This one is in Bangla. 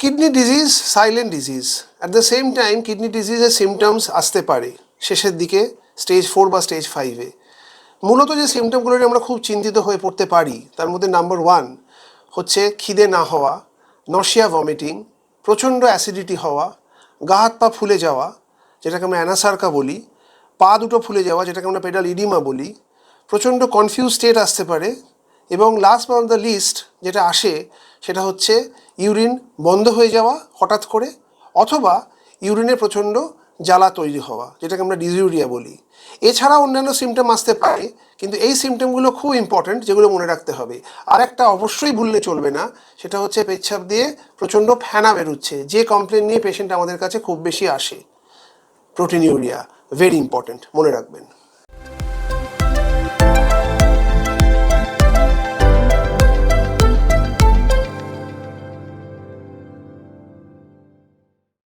Kidney disease silent disease, at the same time kidney ডিজিজের সিমটমস আসতে পারে শেষের দিকে স্টেজ 4 বা স্টেজ 5-এ। মূলত যে সিমটমগুলো নিয়ে আমরা খুব চিন্তিত হয়ে পড়তে পারি তার মধ্যে নাম্বার 1 হচ্ছে খিদে না হওয়া, নশিয়া ভমিটিং, প্রচণ্ড অ্যাসিডিটি হওয়া, গা হাত পা ফুলে যাওয়া যেটাকে আমরা অ্যানাসার্কা বলি, পা দুটো ফুলে যাওয়া যেটাকে আমরা পেডাল ইডিমা বলি, প্রচণ্ড কনফিউজ স্টেট আসতে পারে, এবং last but not the least যেটা আসে সেটা হচ্ছে ইউরিন বন্ধ হয়ে যাওয়া হঠাৎ করে, অথবা ইউরিনে প্রচণ্ড জ্বালা তৈরি হওয়া যেটাকে আমরা ডিসইউরিয়া বলি। এছাড়া অন্যান্য সিমটম আসতে পারে, কিন্তু এই সিমটমগুলো খুব ইম্পর্ট্যান্ট যেগুলো মনে রাখতে হবে। আর একটা অবশ্যই ভুললে চলবে না, সেটা হচ্ছে পেচ্ছাপ দিয়ে প্রচণ্ড ফেনা বেরোচ্ছে, যে কমপ্লেন নিয়ে পেশেন্ট আমাদের কাছে খুব বেশি আসে। প্রোটিনিউরিয়া ভেরি ইম্পর্ট্যান্ট, মনে রাখবেন।